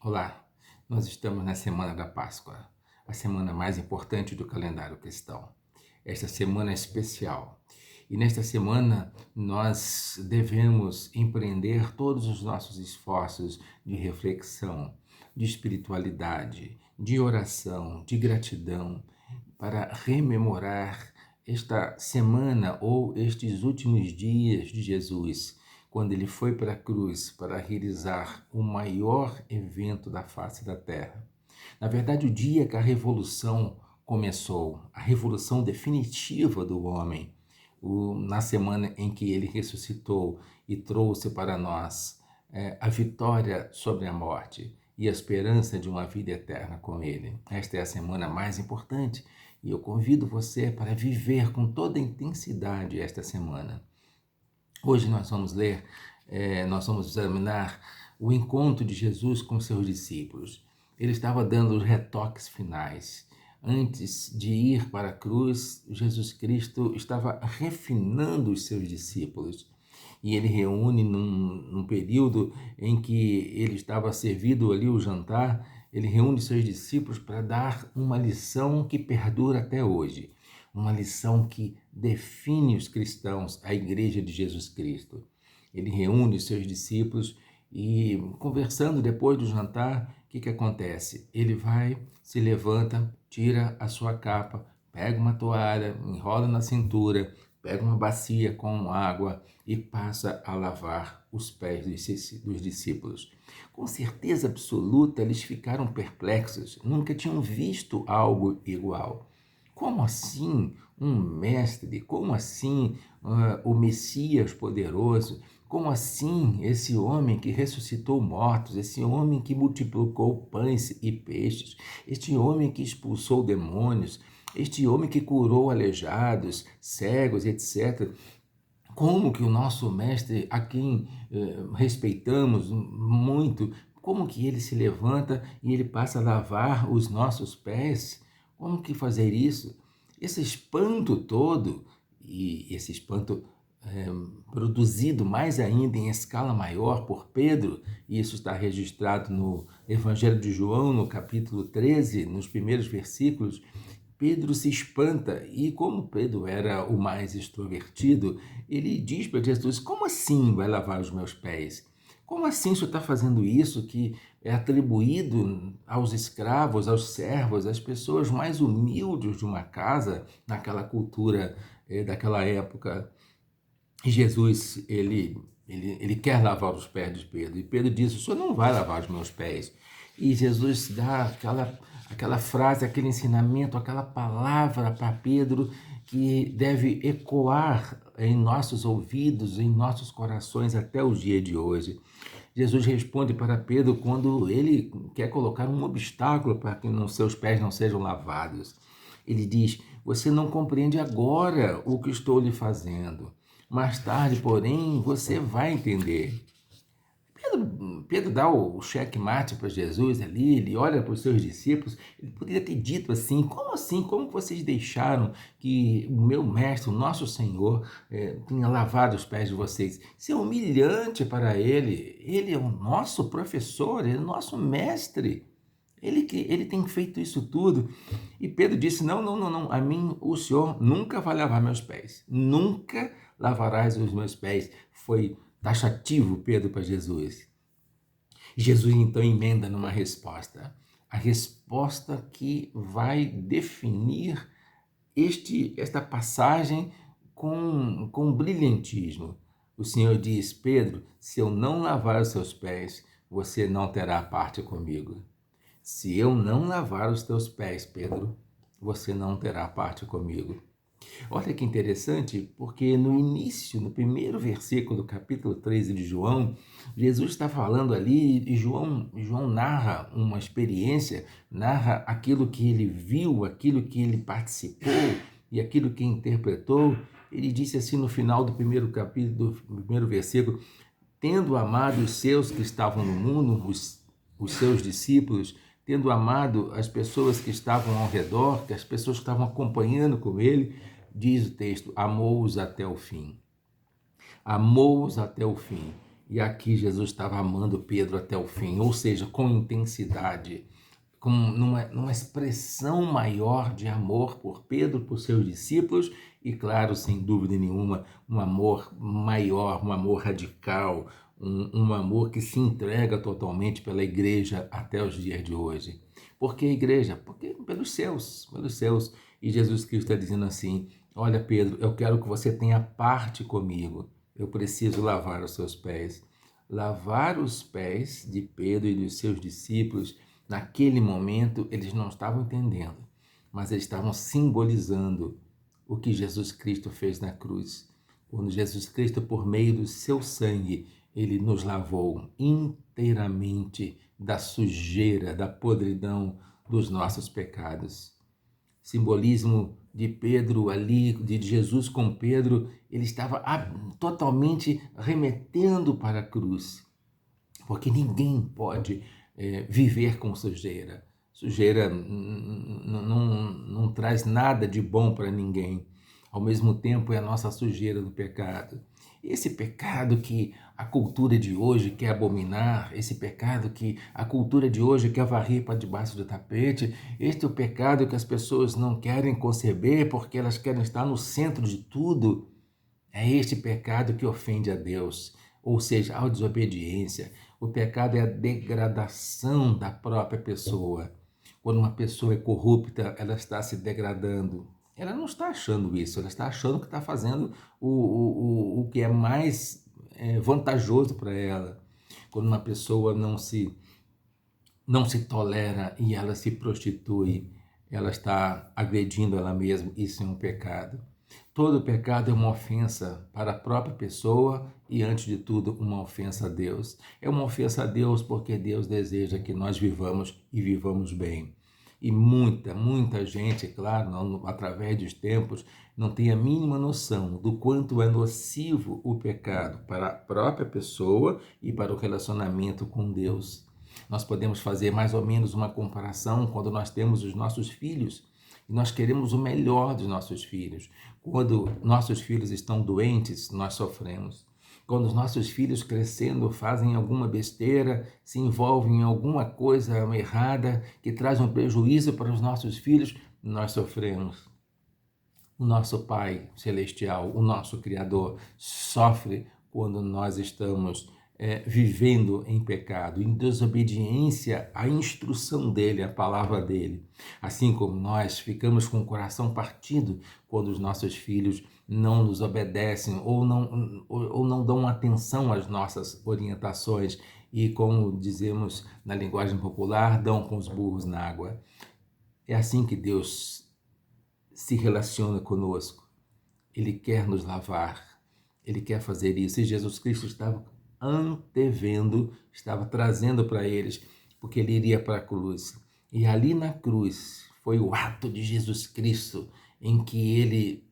Olá, nós estamos na semana da Páscoa, a semana mais importante do calendário cristão. Esta semana é especial e nesta semana nós devemos empreender todos os nossos esforços de reflexão, de espiritualidade, de oração, de gratidão, para rememorar esta semana ou estes últimos dias de Jesus, quando ele foi para a cruz para realizar o maior evento da face da terra. Na verdade, o dia que a revolução começou, a revolução definitiva do homem, na semana em que ele ressuscitou e trouxe para nós a vitória sobre a morte e a esperança de uma vida eterna com ele. Esta é a semana mais importante e eu convido você para viver com toda a intensidade esta semana. Hoje nós vamos examinar o encontro de Jesus com seus discípulos. Ele estava dando os retoques finais. Antes de ir para a cruz, Jesus Cristo estava refinando os seus discípulos. E ele reúne num período em que ele estava servido ali o jantar, ele reúne seus discípulos para dar uma lição que perdura até hoje. Uma lição que define os cristãos, a Igreja de Jesus Cristo. Ele reúne os seus discípulos e, conversando depois do jantar, o que acontece? Ele vai, se levanta, tira a sua capa, pega uma toalha, enrola na cintura, pega uma bacia com água e passa a lavar os pés dos discípulos. Com certeza absoluta, eles ficaram perplexos, nunca tinham visto algo igual. Como assim um mestre? Como assim o Messias poderoso? Como assim esse homem que ressuscitou mortos, esse homem que multiplicou pães e peixes, este homem que expulsou demônios, este homem que curou aleijados, cegos, etc. Como que o nosso mestre, a quem respeitamos muito, como que ele se levanta e ele passa a lavar os nossos pés? Como que fazer isso? Esse espanto todo, e esse espanto produzido mais ainda em escala maior por Pedro, e isso está registrado no Evangelho de João, no capítulo 13, nos primeiros versículos. Pedro se espanta e, como Pedro era o mais extrovertido, ele diz para Jesus: como assim vai lavar os meus pés? Como assim o senhor está fazendo isso que é atribuído aos escravos, aos servos, às pessoas mais humildes de uma casa, naquela cultura daquela época? E Jesus, ele quer lavar os pés de Pedro. E Pedro diz: o senhor não vai lavar os meus pés. E Jesus dá aquela frase, aquele ensinamento, aquela palavra para Pedro que deve ecoar em nossos ouvidos, em nossos corações até o dia de hoje. Jesus responde para Pedro quando ele quer colocar um obstáculo para que os seus pés não sejam lavados. Ele diz: você não compreende agora o que estou lhe fazendo. Mais tarde, porém, você vai entender. Pedro dá o checkmate para Jesus ali, ele olha para os seus discípulos, ele poderia ter dito assim, como vocês deixaram que o meu mestre, o nosso Senhor, tenha lavado os pés de vocês? Isso é humilhante para ele é o nosso professor, ele é o nosso mestre, ele tem feito isso tudo. E Pedro disse: não, não, não, não, a mim o Senhor nunca vai lavar meus pés, nunca lavarás os meus pés. Foi taxativo Pedro para Jesus. Jesus então emenda numa resposta, a resposta que vai definir esta passagem com brilhantismo. O Senhor diz: Pedro, se eu não lavar os seus pés, você não terá parte comigo. Se eu não lavar os teus pés, Pedro, você não terá parte comigo. Olha que interessante, porque no início, no primeiro versículo do capítulo 13 de João, Jesus está falando ali e João narra uma experiência, narra aquilo que ele viu, aquilo que ele participou e aquilo que interpretou. Ele disse assim no final do primeiro capítulo, do primeiro versículo: tendo amado os seus que estavam no mundo, os seus discípulos, tendo amado as pessoas que estavam ao redor, que as pessoas que estavam acompanhando com ele, diz o texto, amou-os até o fim. Amou-os até o fim. E aqui Jesus estava amando Pedro até o fim, ou seja, com intensidade, numa expressão maior de amor por Pedro, por seus discípulos, e claro, sem dúvida nenhuma, um amor maior, um amor radical, um amor que se entrega totalmente pela igreja até os dias de hoje. Por que igreja? Porque pelos seus, pelos seus. E Jesus Cristo está dizendo assim: olha, Pedro, eu quero que você tenha parte comigo. Eu preciso lavar os seus pés. Lavar os pés de Pedro e dos seus discípulos, naquele momento, eles não estavam entendendo, mas eles estavam simbolizando o que Jesus Cristo fez na cruz. Quando Jesus Cristo, por meio do seu sangue, ele nos lavou inteiramente da sujeira, da podridão dos nossos pecados. Simbolismo de Pedro ali, de Jesus com Pedro, ele estava totalmente remetendo para a cruz, porque ninguém pode viver com sujeira. Sujeira não traz nada de bom para ninguém. Ao mesmo tempo, é a nossa sujeira do pecado. Esse pecado que a cultura de hoje quer abominar, esse pecado que a cultura de hoje quer varrer para debaixo do tapete, este é o pecado que as pessoas não querem conceber porque elas querem estar no centro de tudo. É este pecado que ofende a Deus, ou seja, a desobediência. O pecado é a degradação da própria pessoa. Quando uma pessoa é corrupta, ela está se degradando. Ela não está achando isso, ela está achando que está fazendo o que é mais vantajoso para ela. Quando uma pessoa não se tolera e ela se prostitui, ela está agredindo ela mesma, isso é um pecado. Todo pecado é uma ofensa para a própria pessoa e, antes de tudo, uma ofensa a Deus. É uma ofensa a Deus porque Deus deseja que nós vivamos e vivamos bem. E muita gente, claro, através dos tempos, não tem a mínima noção do quanto é nocivo o pecado para a própria pessoa e para o relacionamento com Deus. Nós podemos fazer mais ou menos uma comparação quando nós temos os nossos filhos e nós queremos o melhor dos nossos filhos. Quando nossos filhos estão doentes, nós sofremos. Quando os nossos filhos crescendo fazem alguma besteira, se envolvem em alguma coisa errada que traz um prejuízo para os nossos filhos, nós sofremos. O nosso Pai Celestial, o nosso Criador, sofre quando nós estamos vivendo em pecado, em desobediência à instrução dele, à palavra dele. Assim como nós ficamos com o coração partido quando os nossos filhos não nos obedecem ou não dão atenção às nossas orientações e, como dizemos na linguagem popular, dão com os burros na água. É assim que Deus se relaciona conosco. Ele quer nos lavar, ele quer fazer isso. E Jesus Cristo estava antevendo, estava trazendo para eles, porque ele iria para a cruz. E ali na cruz foi o ato de Jesus Cristo em que ele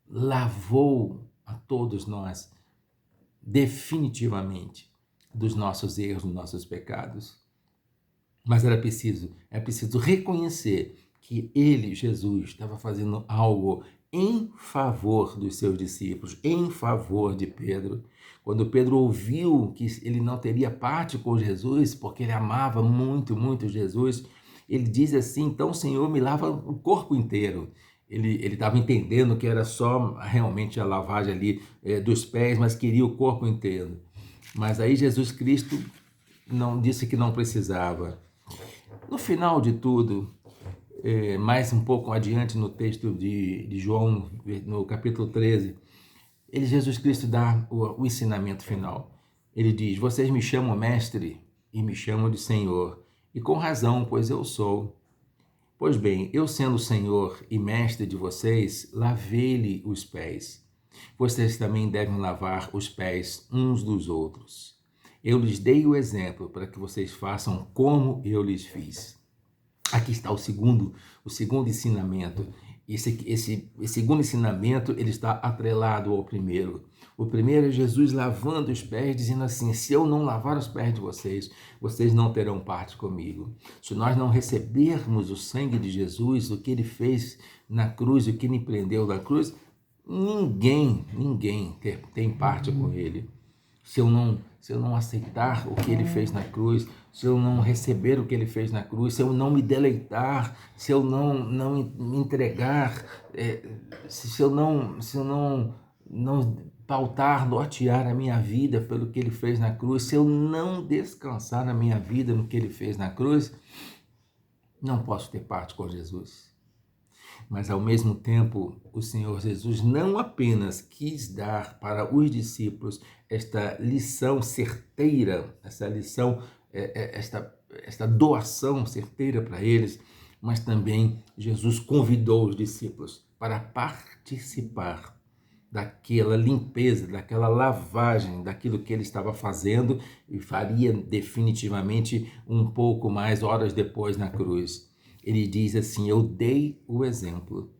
lavou a todos nós definitivamente dos nossos erros, dos nossos pecados. Mas é preciso reconhecer que ele, Jesus, estava fazendo algo em favor dos seus discípulos, em favor de Pedro. Quando Pedro ouviu que ele não teria parte com Jesus, porque ele amava muito, muito Jesus, ele diz assim: então, Senhor, me lava o corpo inteiro. Ele estava entendendo que era só realmente a lavagem ali dos pés, mas queria o corpo inteiro. Mas aí Jesus Cristo não disse que não precisava. No final de tudo, mais um pouco adiante no texto de João, no capítulo 13, Jesus Cristo dá o ensinamento final. Ele diz: vocês me chamam mestre e me chamam de Senhor, e com razão, pois eu sou. Pois bem, eu sendo Senhor e mestre de vocês, lavei-lhe os pés. Vocês também devem lavar os pés uns dos outros. Eu lhes dei o exemplo para que vocês façam como eu lhes fiz. Aqui está o segundo ensinamento. Esse segundo ensinamento, ele está atrelado ao primeiro. O primeiro é Jesus lavando os pés, dizendo assim: se eu não lavar os pés de vocês, vocês não terão parte comigo. Se nós não recebermos o sangue de Jesus, o que ele fez na cruz, o que ele prendeu na cruz, ninguém tem parte com ele. se eu não aceitar o que ele fez na cruz, se eu não receber o que ele fez na cruz, se eu não me deleitar, se eu não me entregar, se eu não pautar, nortear a minha vida pelo que ele fez na cruz, se eu não descansar na minha vida no que ele fez na cruz, não posso ter parte com Jesus. Mas, ao mesmo tempo, o Senhor Jesus não apenas quis dar para os discípulos esta lição certeira, essa lição, esta doação certeira para eles, mas também Jesus convidou os discípulos para participar daquela limpeza, daquela lavagem, daquilo que ele estava fazendo e faria definitivamente um pouco mais horas depois na cruz. Ele diz assim: eu dei o exemplo,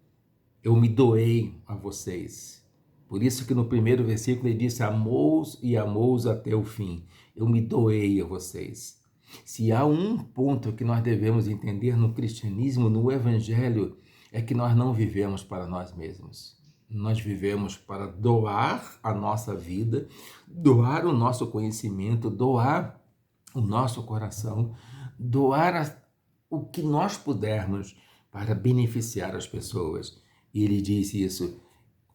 eu me doei a vocês. Por isso que no primeiro versículo ele disse: amou-os e amou-os até o fim. Eu me doei a vocês. Se há um ponto que nós devemos entender no cristianismo, no evangelho, é que nós não vivemos para nós mesmos. Nós vivemos para doar a nossa vida, doar o nosso conhecimento, doar o nosso coração, doar o que nós pudermos para beneficiar as pessoas. E ele diz isso: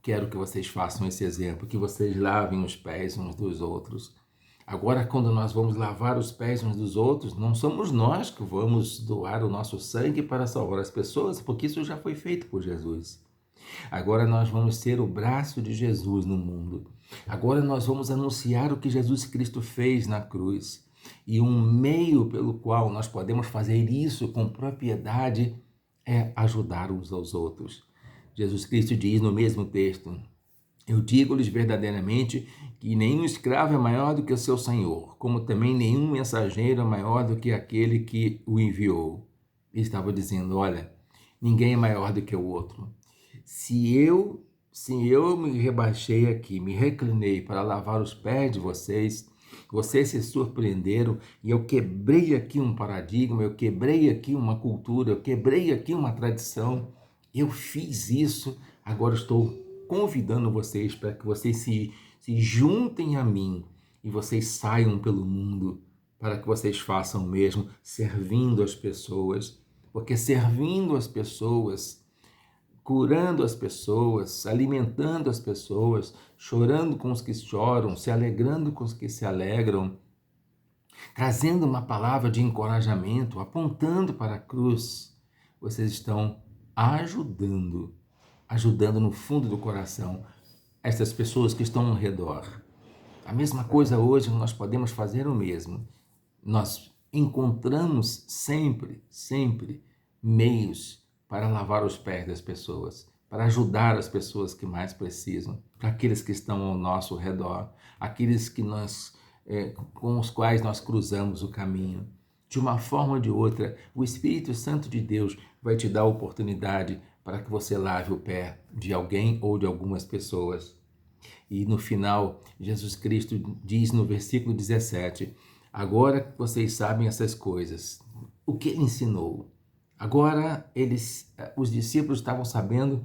quero que vocês façam esse exemplo, que vocês lavem os pés uns dos outros. Agora, quando nós vamos lavar os pés uns dos outros, não somos nós que vamos doar o nosso sangue para salvar as pessoas, porque isso já foi feito por Jesus. Agora nós vamos ser o braço de Jesus no mundo. Agora nós vamos anunciar o que Jesus Cristo fez na cruz. E um meio pelo qual nós podemos fazer isso com propriedade é ajudar uns aos outros. Jesus Cristo diz no mesmo texto: eu digo-lhes verdadeiramente que nenhum escravo é maior do que o seu senhor, como também nenhum mensageiro é maior do que aquele que o enviou. Ele estava dizendo: olha, ninguém é maior do que o outro. Se eu me rebaixei aqui, me reclinei para lavar os pés de vocês, vocês se surpreenderam e eu quebrei aqui um paradigma, eu quebrei aqui uma cultura, eu quebrei aqui uma tradição. Eu fiz isso, agora estou convidando vocês para que vocês se juntem a mim e vocês saiam pelo mundo para que vocês façam o mesmo, servindo as pessoas, porque servindo as pessoas, curando as pessoas, alimentando as pessoas, chorando com os que choram, se alegrando com os que se alegram, trazendo uma palavra de encorajamento, apontando para a cruz, vocês estão ajudando no fundo do coração essas pessoas que estão ao redor. A mesma coisa hoje, nós podemos fazer o mesmo. Nós encontramos sempre meios para lavar os pés das pessoas, para ajudar as pessoas que mais precisam, para aqueles que estão ao nosso redor, aqueles que com os quais nós cruzamos o caminho. De uma forma ou de outra, o Espírito Santo de Deus vai te dar a oportunidade para que você lave o pé de alguém ou de algumas pessoas. E no final, Jesus Cristo diz no versículo 17: agora que vocês sabem essas coisas, o que ele ensinou? Agora os discípulos estavam sabendo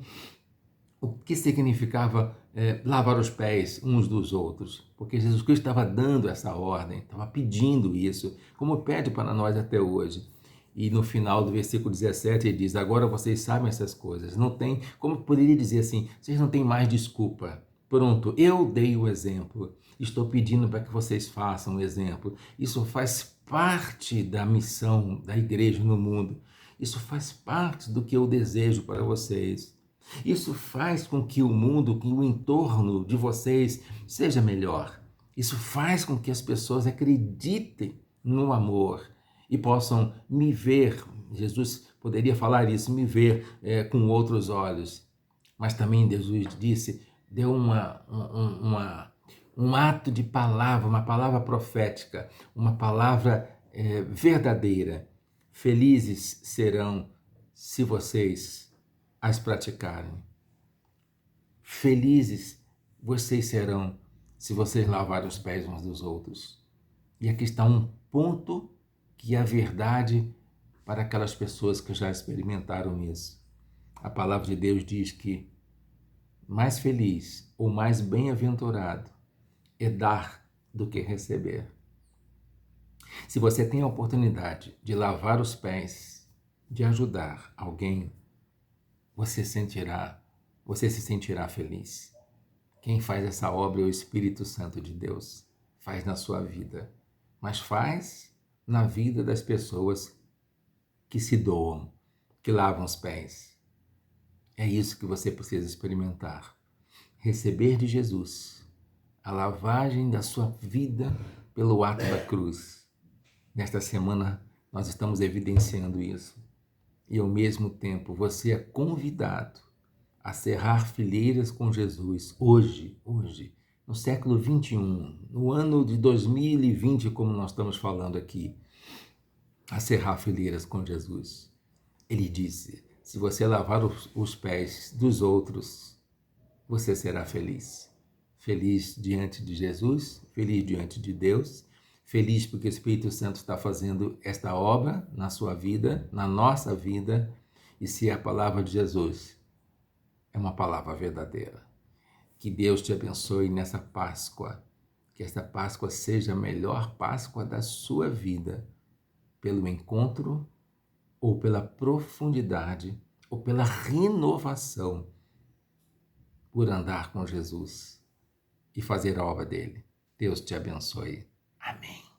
o que significava lavar os pés uns dos outros, porque Jesus Cristo estava dando essa ordem, estava pedindo isso, como pede para nós até hoje. E no final do versículo 17 ele diz: agora vocês sabem essas coisas. Não tem, como poderia dizer assim, vocês não têm mais desculpa. Pronto, eu dei o exemplo. Estou pedindo para que vocês façam o exemplo. Isso faz parte da missão da igreja no mundo. Isso faz parte do que eu desejo para vocês. Isso faz com que o mundo, que o entorno de vocês seja melhor. Isso faz com que as pessoas acreditem no amor e possam me ver. Jesus poderia falar isso, me ver com outros olhos. Mas também Jesus disse, deu um ato de palavra, uma palavra profética, uma palavra verdadeira. Felizes serão se vocês as praticarem. Felizes vocês serão se vocês lavarem os pés uns dos outros. E aqui está um ponto que é a verdade para aquelas pessoas que já experimentaram isso. A palavra de Deus diz que mais feliz ou mais bem-aventurado é dar do que receber. Se você tem a oportunidade de lavar os pés, de ajudar alguém, você se sentirá feliz. Quem faz essa obra é o Espírito Santo de Deus. Faz na sua vida, mas faz na vida das pessoas que se doam, que lavam os pés. É isso que você precisa experimentar. Receber de Jesus a lavagem da sua vida pelo ato da cruz. Nesta semana, nós estamos evidenciando isso. E, ao mesmo tempo, você é convidado a cerrar fileiras com Jesus hoje, no século 21, no ano de 2020, como nós estamos falando aqui, a cerrar fileiras com Jesus. Ele disse, se você lavar os pés dos outros, você será feliz. Feliz diante de Jesus, feliz diante de Deus, feliz porque o Espírito Santo está fazendo esta obra na sua vida, na nossa vida, e se a palavra de Jesus é uma palavra verdadeira. Que Deus te abençoe nessa Páscoa, que esta Páscoa seja a melhor Páscoa da sua vida, pelo encontro ou pela profundidade ou pela renovação por andar com Jesus e fazer a obra dele. Deus te abençoe. Amém.